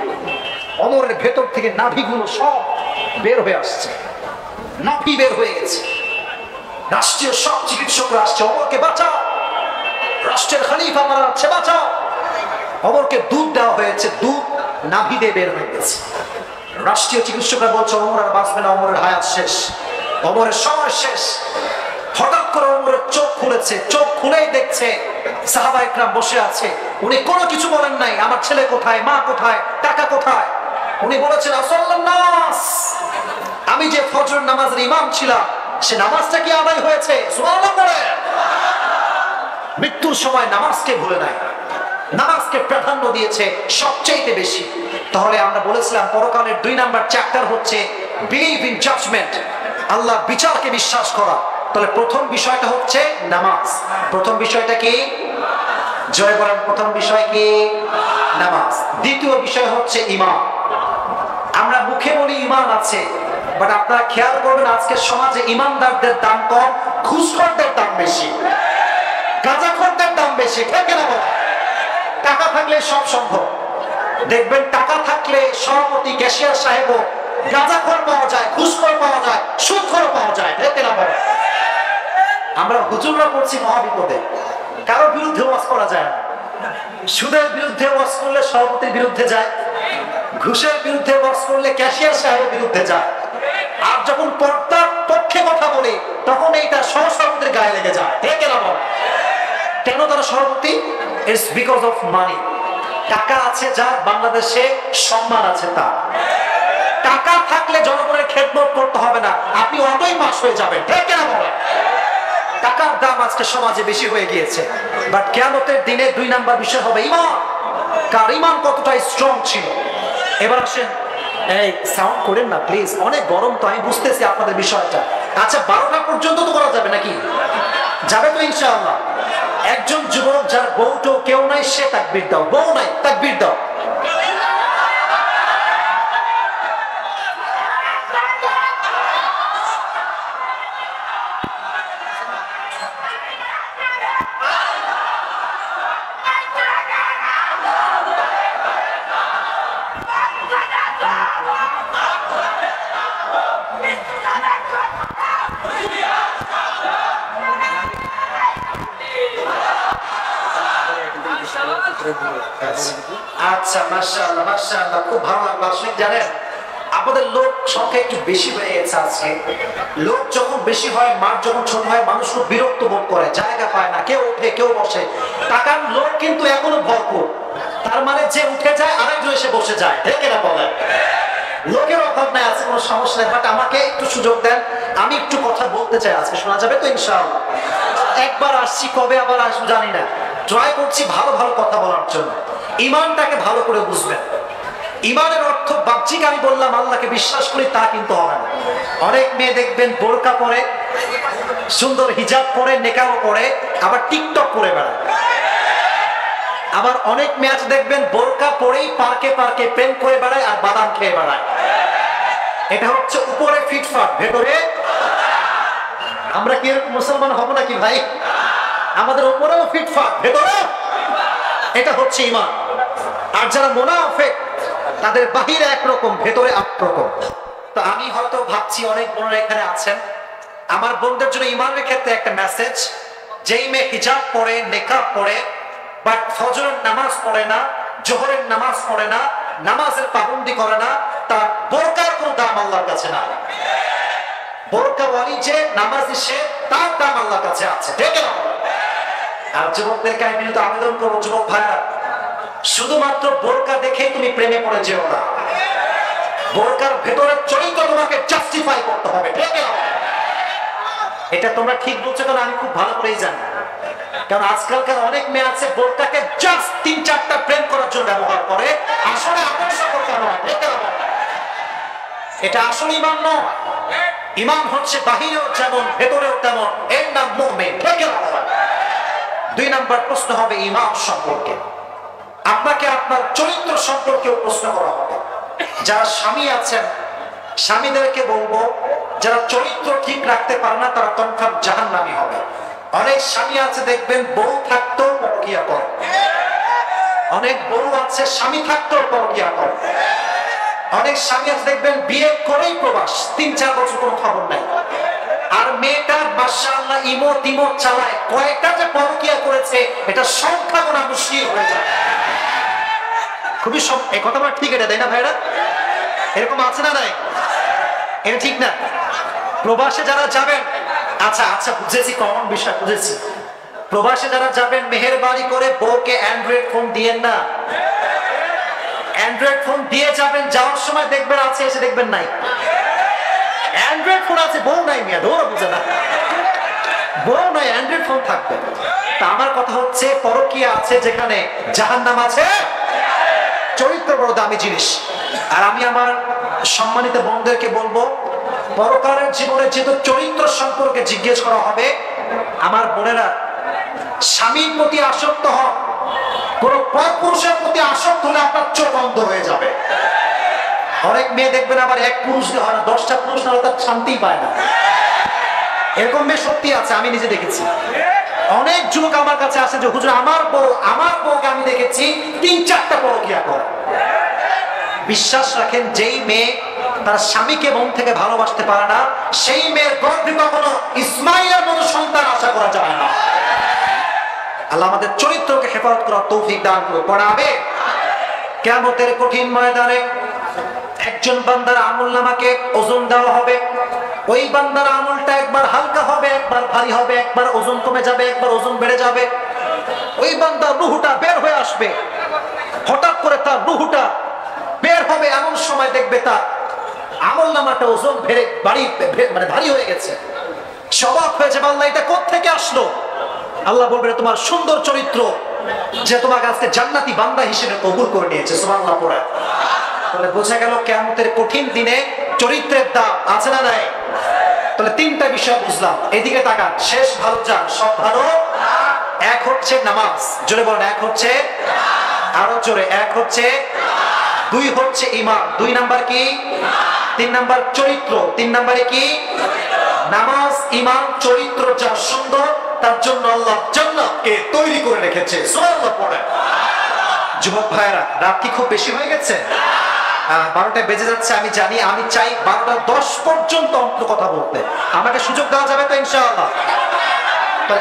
অমরের ভেতর থেকে নাভিগুলো সব বের হয়ে আসছে, নাভি বের হয়ে গেছে। রাষ্ট্রীয় সব চিকিৎসকরা আসছে, অমরকে বাঁচাও, রাষ্ট্রের খলিফা মারা যাচ্ছে, বাঁচাও। অমরকে দুধ দেওয়া হয়েছে, দুধ নাভি দিয়ে বের হয়ে গেছে। রাষ্ট্রীয় চিকিৎসকরা বলছে, অমর আর বাঁচবে না, অমরের হায়াত শেষ, অমরের সময় শেষ। হঠাৎ করে অমরের চোখ খুলেছে, চোখ খুলেই দেখছে সাহাবা একরাম বসে আছে। উনি কোনো কিছু বলেন নাই, আমার ছেলে কোথায়, মা কোথায়, টাকা কোথায়। উনি বলেছেন, আসল্লান নাস, আমি যে ফজর নামাজের ইমাম ছিলাম, সে নামাজটা কি আদায় হয়েছে? সুবহানাল্লাহ বলেন। মৃত্যুর সময় নামাজকে ভুলে নাই, নামাজকে প্রাধান্য দিয়েছে সবচেয়ে বেশি। তাহলে আমরা বলেছিলাম পরকালের 2 নাম্বার চ্যাপ্টার হচ্ছে বিলিভ ইন জাজমেন্ট, আল্লাহর বিচারকে বিশ্বাস করা। তাহলে প্রথম বিষয়টা হচ্ছে নামাজ। প্রথম বিষয়টা কি? জয় বলেন। প্রথম বিষয় কি? নামাজ। দ্বিতীয় বিষয় হচ্ছে ঈমান। আমরা মুখে বলি ঈমান আছে, বাট আপনারা খেয়াল করবেন আজকের সমাজে ঈমানদারদের দাম কম, ঘুষখোরদের দাম বেশি, গাঁজাখোরদের দাম বেশি, ঠিক না? টাকা থাকলে সব সম্ভব। দেখবেন টাকা থাকলে সভাপতি, ক্যাশিয়ার সাহেবও গাঁজাখোর পাওয়া যায়, ঘুষখোর পাওয়া যায়, সুদখোর পাওয়া যায়, ঠিক না? আমরা হুজুররা পড়ছি মহাবিপদে, কারো বিরুদ্ধে ওয়াজ করা যায় না। সুদের বিরুদ্ধে ওয়াজ করলে সভাপতির বিরুদ্ধে যায়, ঘুষের বিরুদ্ধে ওয়াজ করলে ক্যাশিয়ার সাহেবের বিরুদ্ধে যায়। আর যখন পর্দার পক্ষে কথা বলে, তখন এইটা সহসভাপতির গায়ে লেগে যায়, ঠিক না? কেন তারা সভাপতি? It's because of money. টাকা আছে যার, বাংলাদেশে সম্মান আছে তার। টাকা থাকলে জনগণের খেদমত করতে হবে না, আপনি অটোই পাস হয়ে যাবেন, ঠিক না? টাকার দাম আজকে সমাজে বেশি হয়ে গিয়েছে। বাট কিয়ামতের দিনে 2 নাম্বার বিষয় হবে ঈমান। কার ঈমান কতটা স্ট্রং ছিল। এবার আসেন, এই সাউন্ড করেন না প্লিজ, অনেক গরম তো, আমি বুঝতেছি আপনাদের বিষয়টা। আচ্ছা 12টা পর্যন্ত তো করা যাবে নাকি? যাবে তো ইনশাআল্লাহ। একজন যুবক যার বউটো কেউ নাই, সে তাকবীর দাও। বউ নাই, তাকবীর দাও। আচ্ছা মাশাআল্লাহ, মাশাআল্লাহ, খুব ভালো লাগলো। আসলে জানেন আমাদের লোক সংখ্যা একটু বেশি হয়ে গেছে আজকে। লোক যখন বেশি হয়, মাঠ যখন ছোট হয়, মানুষ খুব বিরক্ত বোধ করে, জায়গা পায় না, কেউ উঠে কেউ বসে। টাকার লোক কিন্তু এখনো ভরপুর, তার মানে যে উঠে যায় আরেকজন এসে বসে যায়, ঠিক না বলেন? লোকের অভাব নাই, আছে কোনো সমস্যা নেই, বাট আমাকে একটু সুযোগ দেন, আমি একটু কথা বলতে চাই। আজকে শোনা যাবে তো ইনশাআল্লাহ? একবার আসছি, কবে আবার আসবো জানি না, ট্রাই করছি ভালো ভালো কথা বলার জন্য। ইমানটাকে ভালো করে বুঝবেন। ইমানের অর্থ বাহ্যিক আমি বললাম আল্লাহকে বিশ্বাস করি তা কিন্তু হবে না। অনেক মেয়ে দেখবেন বোরকা পরে, সুন্দর হিজাব পরে, নেকাব পরে, আবার টিকটক করে বেড়ায়। আবার অনেক মেয়ে আছে দেখবেন বোরকা পরেই পার্কে পার্কে প্রেম করে বেড়ায় আর বাদাম খেয়ে বেড়ায়। এটা হচ্ছে উপরে ফিটফাট, ভেতরে। আমরা কি এরকম মুসলমান হব নাকি ভাই? আমাদের উপরেও ফিটফাট, ভেতরে। এটা হচ্ছে ইমান। আর যারা মুনাফিক তাদের বাহিরে একরকম, ভেতরে একরকম। তো আমি হয়তো ভাবছি অনেক বোনরা এখানে আছেন, আমার বোনদের জন্য ইমানের ক্ষেত্রে একটা মেসেজ। যেই মেয়ে হিজাব পরে, নেকাব পরে, বাট ফজরের নামাজ পড়ে না, জোহরের নামাজ পড়ে না, নামাজের পাবন্দি করে না, তার বোরকার কোনো দাম আল্লাহর কাছে না। বোরকা ওয়ালি যে নামাজি, সে তার দাম আল্লাহর কাছে আছে, ঠিক না? আর যুবকদেরকে আমি বিনীত আবেদন করবো, যুবক ভাইরা, শুধুমাত্র বোরকা দেখেই তুমি প্রেমে পড়ে যেও না। বোরকার ভেতরের চরিত্র তোমাকে জাস্টিফাই করতে হবে, ঠিক না? এটা তোমরা ঠিক বলছো কারণ আমি খুব ভালো করেই জানি। কারণ আজকালকার অনেক মেয়ে আছে বোরকাকে জাস্ট 3-4টা প্রেম করার জন্য ব্যবহার করে, আসলে আকর্ষণ করতে নয়, ঠিক না? এটা আসলে ইমান নয়। ইমান হচ্ছে বাহিরেও যেমন ভেতরেও তেমন, এর নাম মুমিন, ঠিক না? 2 নাম্বার প্রশ্ন হবে ইমান সম্পর্কে। আপনাকে আপনার চরিত্র সম্পর্কেও প্রশ্ন করা হবে। যারা স্বামী আছেন, স্বামীদেরকে বলবো, যারা চরিত্র ঠিক রাখতে পারে না তারা কনফার্ম জাহান্নামী হবে। অনেক স্বামী আছে দেখবেন বউ থাকতেও পরকিয়া করে, অনেক বউ আছে স্বামী থাকতেও পরকিয়া করে, অনেক স্বামী আছে দেখবেন বিয়ে করেই প্রবাস, 3-4 বছর কোনো খবর নাই। আর মেয়েটা মাশাআল্লাহ ইমো চালায়, কয়েকটা যে পরকিয়া করেছে এটা সংখ্যা গোনা মুশকিল হয়ে যায়। খুবই এই কথাটা ঠিক, এটা তাই না ভাইরা? এরকম আছে না নাই? এটা ঠিক না? প্রবাসে যারা যাবেন, আচ্ছা বুঝেছি, কমন বিষয় বুঝেছি। প্রবাসে যারা যাবেন মেহেরবানি করে বউকে অ্যান্ড্রয়েড ফোন দিয়েন না। অ্যান্ড্রয়েড ফোন দিয়ে যাবেন, যাওয়ার সময় দেখবেন আছে, এসে দেখবেন নাই। অ্যান্ড্রয়েড ফোন আছে, বউ নাই, মিয়া দৌড়া বুঝে না, বউ নাই, অ্যান্ড্রয়েড ফোন থাকবে। তা আমার কথা হচ্ছে পরকীয়া আছে যেখানে জাহান্নাম আছে। চরিত্র বড় দামি জিনিস। আর আমি আমার সম্মানিত বোনদেরকে বলবো, পরকালের জীবনে যেহেতু চরিত্র সম্পর্কে জিজ্ঞেস করা হবে, আমার বোনেরা স্বামীর প্রতি আসক্ত হন। কোন পরপুরুষের প্রতি আসক্ত হলে আপনার চোখ বন্ধ হয়ে যাবে। অনেক মেয়ে দেখবেন আবার এক পুরুষ দিয়ে হয় না, 10টা পুরুষ না হলে তার শান্তিই পায় না। এরকম মেয়ে সত্যি আছে, আমি নিজে দেখেছি। অনেক যুবক আমার কাছে আসে যে হুজুর আমার বউকে আমি দেখেছি 3-4টা পরকীয়া করে। বিশ্বাস রাখেন, যেই মেয়ে তার স্বামীকে মন থেকে ভালোবাসতে পারে না, সেই মেয়ের গর্ভে কখনো ইসমাইলের মতো সন্তান আশা করা যায় না। আল্লাহ আমাদের চরিত্রকে হেফাজত করার তৌফিক দান করুন। পড়াবে কিয়ামতের কঠিন ময়দানে একজন বান্দার আমলনামাকে ওজন দেওয়া হবে। ওই বান্দার আমলটা একবার হালকা হবে, একবার ভারী হবে, একবার ওজন কমে যাবে, একবার ওজন বেড়ে যাবে। ওই বান্দার রূহটা বের হয়ে আসবে। হঠাৎ করে তার রূহটা বের হবে, এমন সময় দেখবে তার আমলনামাটা ওজন ভারী হয়ে গেছে। অবাক হয়ে যাবে, আল্লাহ এটা কোত্থেকে আসলো? আল্লাহ বলবে তোমার সুন্দর চরিত্র, যে তোমাকে আজকে জান্নাতি বান্দা হিসেবে কবুল করে নিয়েছে। সুবহানাল্লাহ পড়ে। তাহলে বোঝা গেল কিয়ামতের কঠিন দিনে চরিত্রের দাম আছে না নাই? তাহলে 3টা বিষয় বুঝলাম। এদিকে তাকান, শেষ ভালো যান, সব ভালো। এক হচ্ছে নামাজ, জোরে বলেন, এক হচ্ছে, আরো জোরে, এক হচ্ছে। 2 হচ্ছে ঈমান, 2 নাম্বার কি? 3 নাম্বার চরিত্র, 3 নাম্বারে কি? নামাজ, ঈমান, চরিত্র যা সুন্দর, তার জন্য আল্লাহ জান্নাতকে তৈরি করে রেখেছে। সুবহানাল্লাহ পড়ে। যুবক ভাইরা, রাত কি খুব বেশি হয়ে গেছে? 12টা বেজে যাচ্ছে, আমি জানি। আমি চাই 12:10 পর্যন্ত অন্তত কথা বলতে। আমাকে সুযোগ দেওয়া যাবে তো ইনশাআল্লাহ?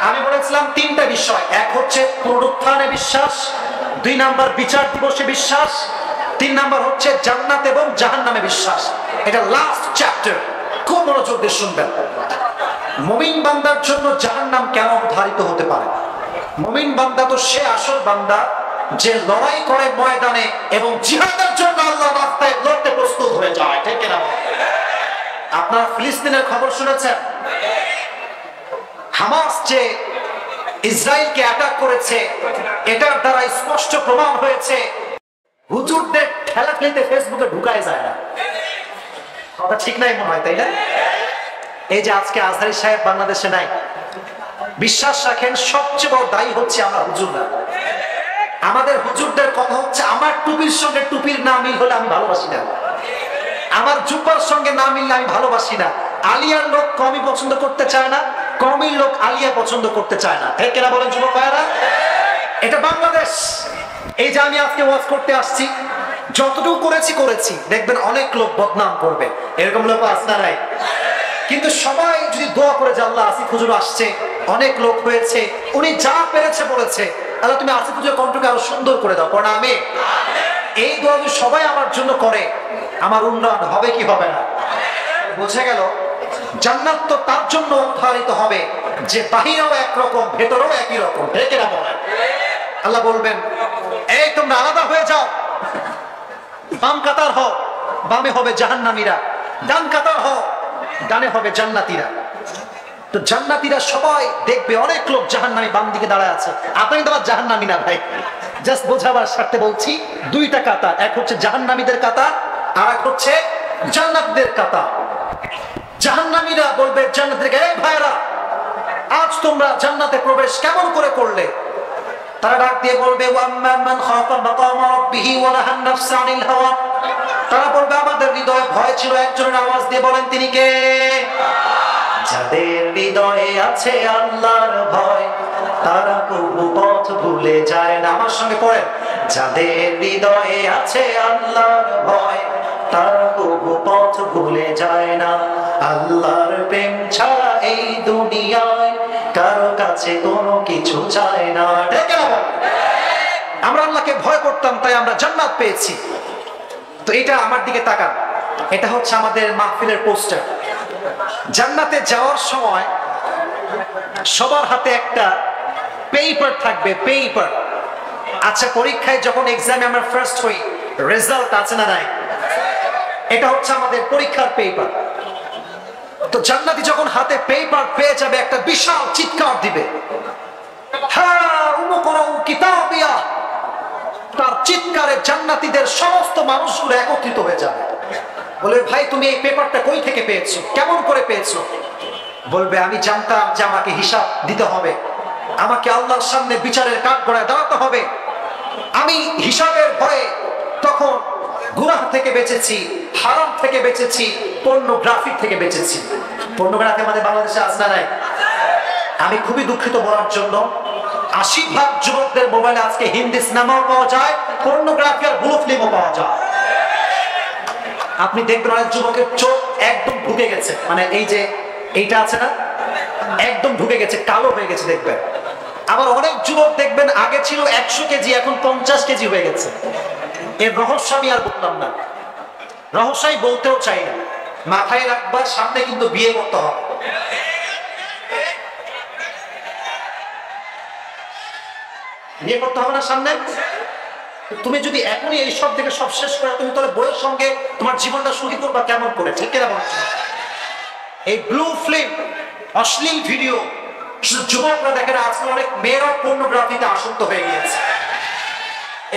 আমি বলেছিলাম 3টা বিষয়। এক হচ্ছে পুনরুত্থানে বিশ্বাস, 2 নাম্বার বিচার দিবসে বিশ্বাস, 3 নাম্বার হচ্ছে জান্নাত এবং জাহান্নাম নামে বিশ্বাস। এটা লাস্ট চ্যাপ্টার, খুব মনোযোগ দিয়ে শুনবেন। মুমিন বান্দার জন্য জাহান্নাম কেন অবধারিত হতে পারে? মুমিন বান্দা তো সে আসল বান্দা যে লড়াই করে ময়দানে এবং জিহাদের জন্য আল্লাহর রাস্তায় লড়তে প্রস্তুত হয়ে যায়, ঠিক না? আপনারা ফিলিস্তিনের খবর শুনেছেন? হামাস যে ইসরায়েলকে অ্যাটাক করেছে, এটার দ্বারা স্পষ্ট প্রমাণ হয়েছে হুজুরদের ঠেলাঠেলিতে ফেসবুকে ঢুকায় যায় না। কথা ঠিক নাই মনে হয়, তাই না? এই যে আজকে আজহারী সাহেব বাংলাদেশে নাই, বিশ্বাস রাখেন সবচেয়ে বড় দায়ী হচ্ছে আমরা হুজুররা। আমাদের হুজুরদের কথা হচ্ছে, আমার টুপির সঙ্গে টুপির না মিল হলে আমি ভালোবাসি না, আমার জুব্বার সঙ্গে না মিললে আমি ভালোবাসি না। আলিয়ার লোক কমই পছন্দ করতে চায় না, কমির লোক আলিয়া পছন্দ করতে চায় না, ঠিক কিনা বলেন যুবক ভাইয়েরা? এটা বাংলাদেশ। এই যে আমি আজকে ওয়াজ করতে আসছি, যতটুকু করেছি দেখবেন অনেক লোক বদনাম করবে, এরকম লোক আছে না নাই? কিন্তু সবাই যদি দোয়া করে যে আল্লাহ আসিফ হুজুর আসছে, অনেক লোক হয়েছে, উনি যা পেরেছে বলেছে, আল্লাহ তুমি আসিফ হুজুরের কণ্ঠকে আরো সুন্দর করে দাও, পড়া আমি এই দোয়া যদি সবাই আমার জন্য করে, আমার উন্নয়ন হবে কি হবে না? বুঝে গেল জান্নাত তো তার জন্য অবধারিত হবে যে বাহিরেও একরকম ভেতরেও একই রকম, ঠিক না বলেন? আল্লাহ বলবেন এই তোমরা আলাদা হয়ে যাও, বাম কাতার হও, বামে হবে জাহান্নামীরা, ডান কাতার হও, ডানে হবে জান্নাতীরা। তো জান্নাতীরা সবাই দেখবে অনেক লোক জাহান্নামী বাম দিকে দাঁড়ায় আছে। আপনি তো আবার জাহান্নামী না ভাই, জাস্ট বোঝাবার স্বার্থে বলছি, দুইটা কাতার, এক হচ্ছে জাহান্নামীদের কাতার আর এক হচ্ছে জান্নাতীদের কাতার। জাহান্নামীরা বলবে জান্নাতীদেরকে, এই ভাইরা আজ তোমরা জান্নাতে প্রবেশ কেমন করে করলে? তারা ডাক দিয়ে বলবে ওয়াম্মান মান খাফা মাকাম রাব্বিহি ওয়া নাহান নাফসা আনিল হাওয়া। তারা বলবে আমাদের হৃদয়ে ভয় ছিল, একজনের আওয়াজ দিয়ে বলেন তিনি কে? যাদের হৃদয়ে আছে আল্লাহর ভয়, তারা কবু পথ ভুলে যায় না। আমার সঙ্গে পড়েন, যাদের হৃদয়ে আছে আল্লাহর ভয়, তারা কবু পথ ভুলে যায় না। আল্লাহর প্রেম ছাড়া এই দুনিয়ায় কারো কাছে কোনো কিছু চায় না, ঠিক না? আমরা আল্লাহকে ভয় করতাম, তাই আমরা জান্নাত পেয়েছি। তো এটা আমার দিকে তাকান, এটা হচ্ছে আমাদের মাহফিলের পোস্টার। জান্নাতে যাওয়ার সময় সবার হাতে একটা পেপার থাকবে, পেপার। আচ্ছা, পরীক্ষায় যখন এক্সামে আমরা ফার্স্ট হই, রেজাল্ট আছে না নাই? এটা হচ্ছে আমাদের পরীক্ষার পেপার। তো জান্নাতি যখন হাতে পেপার পেয়ে যাবে, একটা বিশাল চিৎকার দিবে, হ্যাঁ উমুকরাউ কিতাবিয়া। তার চিৎকারে জান্নাতীদের সমস্ত মানুষগুলো একত্রিত হয়ে যাবে। বলে ভাই তুমি এই পেপারটা কই থেকে পেয়েছো, কেমন করে পেয়েছো? বলবে আমি জানতাম যে আমাকে হিসাব দিতে হবে, আমাকে আল্লাহর সামনে বিচারের কাঠগড়ায় দাঁড়াতে হবে। আমি হিসাবের ভয়ে তখন গুনাহ থেকে বেঁচেছি, হারাম থেকে বেঁচেছি, পর্নোগ্রাফি থেকে বেঁচেছি। পর্নোগ্রাফি আমাদের বাংলাদেশে আছে না নাই? আমি খুবই দুঃখিত বলার জন্য, ৮০% যুবকদের মোবাইলে আজকে হিন্দি সিনেমাও পাওয়া যায়, পর্নোগ্রাফি আর ব্লু ফিল্মও পাওয়া যায়। আপনি দেখবেন অনেক যুবকের চোখ একদম ঢুকে গেছে, মানে এই যে এইটা আছে না, একদম ঢুকে গেছে, কালো হয়ে গেছে দেখবেন। আবার অনেক যুবক দেখবেন আগে ছিল ১০০ কেজি, এখন ৫০ কেজি হয়ে গেছে। এর রহস্য আমি আর বললাম না, রহস্যই বলতেও চাই না। মাথায় রাখবার, সামনে কিন্তু বিয়ে করতে হবে। বিয়ে করতে হবে না সামনে? তুমি যদি এখনই এই সব থেকে সব শেষ করে তুমি তাহলে বইয়ের সঙ্গে তোমার জীবনটা শুরু করবা কেমন করে, ঠিক কিনা বলছো? এই ব্লু ফিল্ম, অশ্লীল ভিডিও শুধু যুবকরা দেখে না, আজকে অনেক মেয়েরা পর্নোগ্রাফিতে আসক্ত হয়ে গিয়েছে।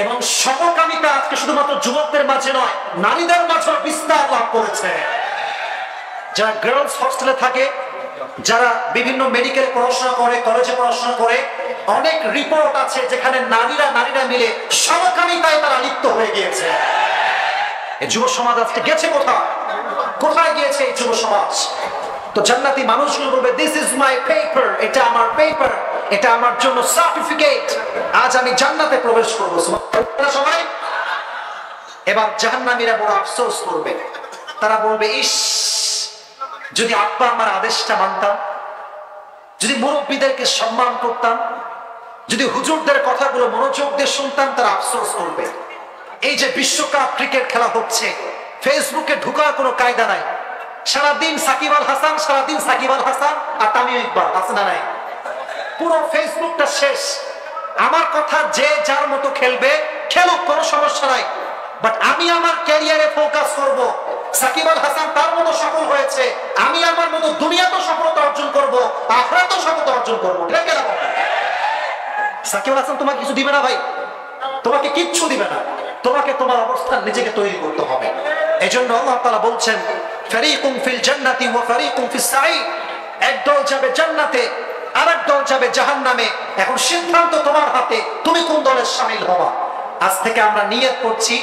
এবং সমকামিতা আজকে শুধুমাত্র যুবকদের মাঝে নয়, নারীদের মাঝেও বিস্তার লাভ করেছে। যারা গার্লস হস্টেলে থাকে, যারা বিভিন্ন মেডিকেল পড়াশোনা করে, কলেজে পড়াশোনা করে, অনেক রিপোর্ট আছে যেখানে নারীরা মিলে সমকামিতায় তারা লিপ্ত হয়ে গিয়েছে। এই যুব সমাজ আজকে গেছে কোথায় গিয়েছে এই যুব সমাজ? তো জান্নাতি মানুষগুলো বলবে দিস ইজ মাই পেপার, এটা আমার পেপার, এটা আমার জন্য সার্টিফিকেট, আজ আমি জান্নাতে প্রবেশ করবো। সবাই এবার জাহান্নামীরা বড় আফসোস করবে, তারা বলবে ইস যদি আব্বা আমার আদেশটা মানতাম, যদি মুরব্বীদেরকে সম্মান করতাম, যদি হুজুরদের কথাগুলো মনোযোগ দিয়ে শুনতাম, তারা আফসোস করবে। এই যে বিশ্বকাপ ক্রিকেট খেলা হচ্ছে, ফেসবুকে ঢুকার কোনো কায়দা নাই। সারাদিন সাকিব আল হাসান, সারাদিন সাকিব আল হাসান আর তামিম ইকবাল, আছে না নাই? পুরো ফেসবুকটা শেষ। আমার কথা, যে যার মতো খেলবে খেলুক, কোনো সমস্যা নাই, বাট আমি আমার ক্যারিয়ারে ফোকাস করব। সাকিব আল হাসান তার মতো সফল হয়েছে, আমি আমার মতো দুনিয়াতেও সফলতা অর্জন করব, আখিরাতেও সফলতা অর্জন করব। ঠিক আছে? সাকিব আল হাসান তোমাকে কিছু দিবে না ভাই, তোমাকে কিচ্ছু দিবে না, তোমাকে তোমার অবস্থান নিজেকে তৈরি করতে হবে। এজন্য আল্লাহ তাআলা বলছেন, ফারীকুম ফিল জান্নাতি ওয়া ফারীকুম ফিস সাঈদ, একদল যাবে জান্নাতে, আরেক দল যাবে জাহান্নামে। এখন সিদ্ধান্ত তোমার হাতে, তুমি কোন দলের শামিল হবা। আজ থেকে আমরা নিয়ত করছি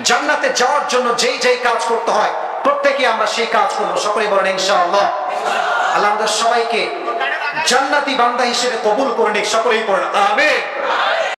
জান্নাতে যাওয়ার জন্য যেই যেই কাজ করতে হয় প্রত্যেকে আমরা সেই কাজ করব। সকলেই বলেন ইনশাআল্লাহ। আল্লাহ আমাদের সবাইকে জান্নাতি বান্দা হিসেবে কবুল করে নিক। সকলেই পড়েন আমিন।